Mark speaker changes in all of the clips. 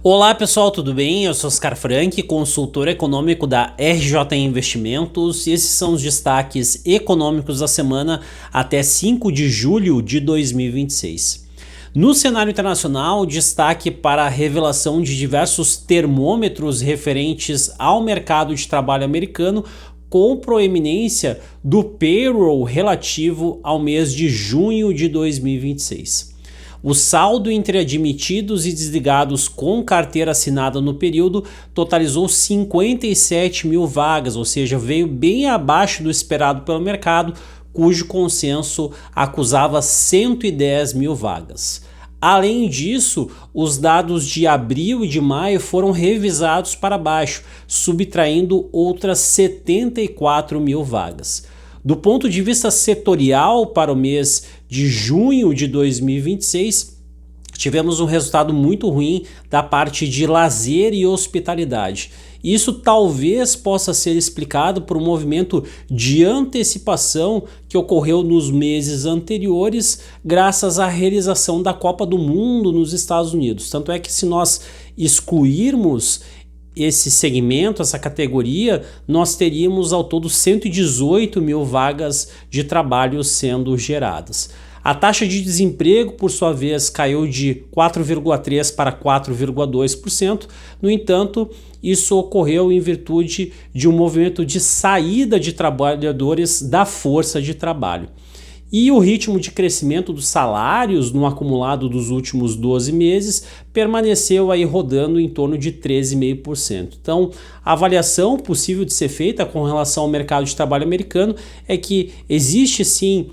Speaker 1: Olá pessoal, tudo bem? Eu sou Oscar Frank, consultor econômico da RJ Investimentos, e esses são os destaques econômicos da semana até 5 de julho de 2026. No cenário internacional, destaque para a revelação de diversos termômetros referentes ao mercado de trabalho americano, com proeminência do payroll relativo ao mês de junho de 2026. O saldo entre admitidos e desligados com carteira assinada no período totalizou 57 mil vagas, ou seja, veio bem abaixo do esperado pelo mercado, cujo consenso acusava 110 mil vagas. Além disso, os dados de abril e de maio foram revisados para baixo, subtraindo outras 74 mil vagas. Do ponto de vista setorial, para o mês de junho de 2026, tivemos um resultado muito ruim da parte de lazer e hospitalidade. Isso talvez possa ser explicado por um movimento de antecipação que ocorreu nos meses anteriores, graças à realização da Copa do Mundo nos Estados Unidos. Tanto é que, se nós excluirmos esse segmento, essa categoria, nós teríamos ao todo 118 mil vagas de trabalho sendo geradas. A taxa de desemprego, por sua vez, caiu de 4,3% para 4,2%. No entanto, isso ocorreu em virtude de um movimento de saída de trabalhadores da força de trabalho. E o ritmo de crescimento dos salários no acumulado dos últimos 12 meses permaneceu aí rodando em torno de 13,5%. Então, a avaliação possível de ser feita com relação ao mercado de trabalho americano é que existe sim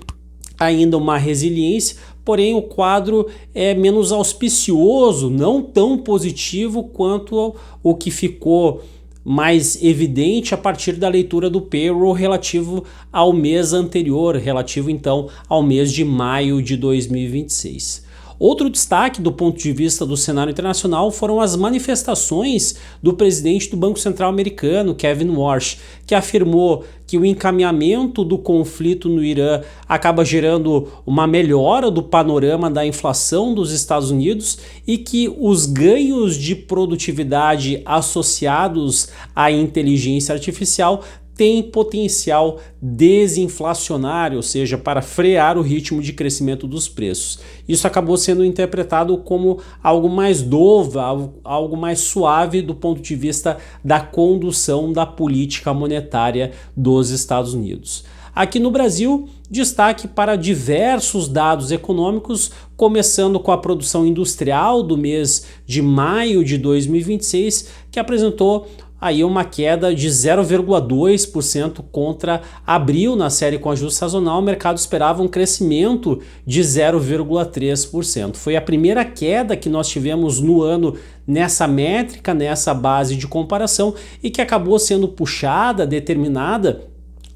Speaker 1: ainda uma resiliência, porém o quadro é menos auspicioso, não tão positivo quanto o que ficou mais evidente a partir da leitura do payroll relativo ao mês anterior, relativo então ao mês de maio de 2026. Outro destaque do ponto de vista do cenário internacional foram as manifestações do presidente do Banco Central americano, Kevin Warsh, que afirmou que o encaminhamento do conflito no Irã acaba gerando uma melhora do panorama da inflação dos Estados Unidos e que os ganhos de produtividade associados à inteligência artificial tem potencial desinflacionário, ou seja, para frear o ritmo de crescimento dos preços. Isso acabou sendo interpretado como algo mais doce, algo mais suave do ponto de vista da condução da política monetária dos Estados Unidos. Aqui no Brasil, destaque para diversos dados econômicos, começando com a produção industrial do mês de maio de 2026, que apresentou aí uma queda de 0,2% contra abril. Na série com ajuste sazonal, o mercado esperava um crescimento de 0,3%. Foi a primeira queda que nós tivemos no ano nessa métrica, nessa base de comparação, e que acabou sendo puxada, determinada,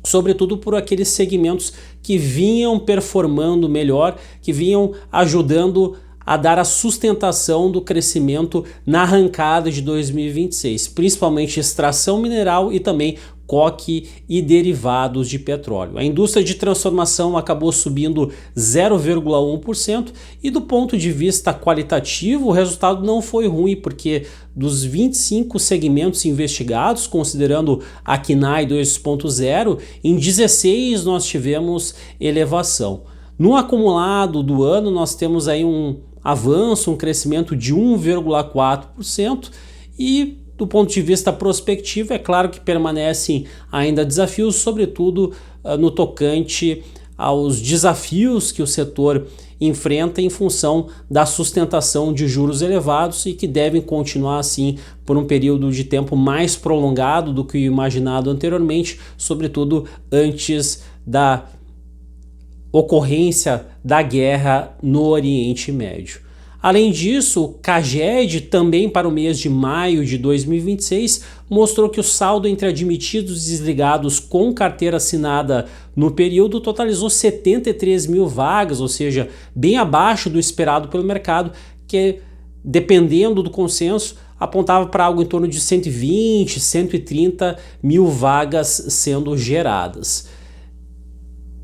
Speaker 1: sobretudo por aqueles segmentos que vinham performando melhor, que vinham ajudando a dar a sustentação do crescimento na arrancada de 2026, principalmente extração mineral e também coque e derivados de petróleo. A indústria de transformação acabou subindo 0,1% e, do ponto de vista qualitativo, o resultado não foi ruim, porque dos 25 segmentos investigados, considerando a KNAI 2.0, em 16 nós tivemos elevação. No acumulado do ano, nós temos aí um avanço, um crescimento de 1,4%, e do ponto de vista prospectivo, é claro que permanecem ainda desafios, sobretudo no tocante aos desafios que o setor enfrenta em função da sustentação de juros elevados e que devem continuar assim por um período de tempo mais prolongado do que o imaginado anteriormente, sobretudo antes da ocorrência da guerra no Oriente Médio. Além disso, o CAGED, também para o mês de maio de 2026, mostrou que o saldo entre admitidos e desligados com carteira assinada no período totalizou 73 mil vagas, ou seja, bem abaixo do esperado pelo mercado, que, dependendo do consenso, apontava para algo em torno de 120, 130 mil vagas sendo geradas.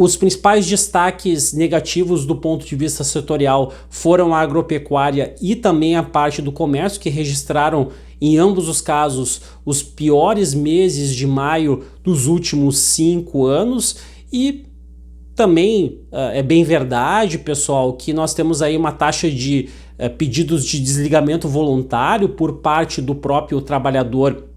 Speaker 1: Os principais destaques negativos do ponto de vista setorial foram a agropecuária e também a parte do comércio, que registraram em ambos os casos os piores meses de maio dos últimos 5 anos. E também é bem verdade, pessoal, que nós temos aí uma taxa de pedidos de desligamento voluntário por parte do próprio trabalhador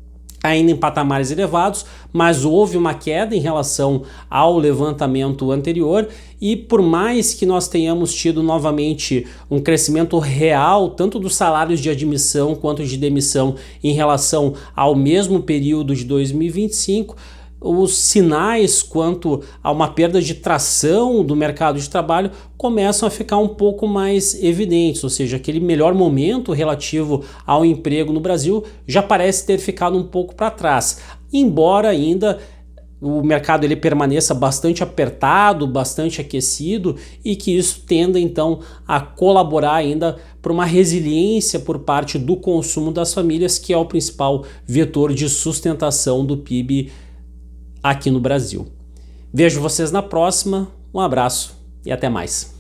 Speaker 1: ainda em patamares elevados, mas houve uma queda em relação ao levantamento anterior. E por mais que nós tenhamos tido novamente um crescimento real, tanto dos salários de admissão quanto de demissão em relação ao mesmo período de 2025, os sinais quanto a uma perda de tração do mercado de trabalho começam a ficar um pouco mais evidentes, ou seja, aquele melhor momento relativo ao emprego no Brasil já parece ter ficado um pouco para trás, embora ainda o mercado ele permaneça bastante apertado, bastante aquecido, e que isso tenda então a colaborar ainda para uma resiliência por parte do consumo das famílias, que é o principal vetor de sustentação do PIB aqui no Brasil. Vejo vocês na próxima, um abraço e até mais.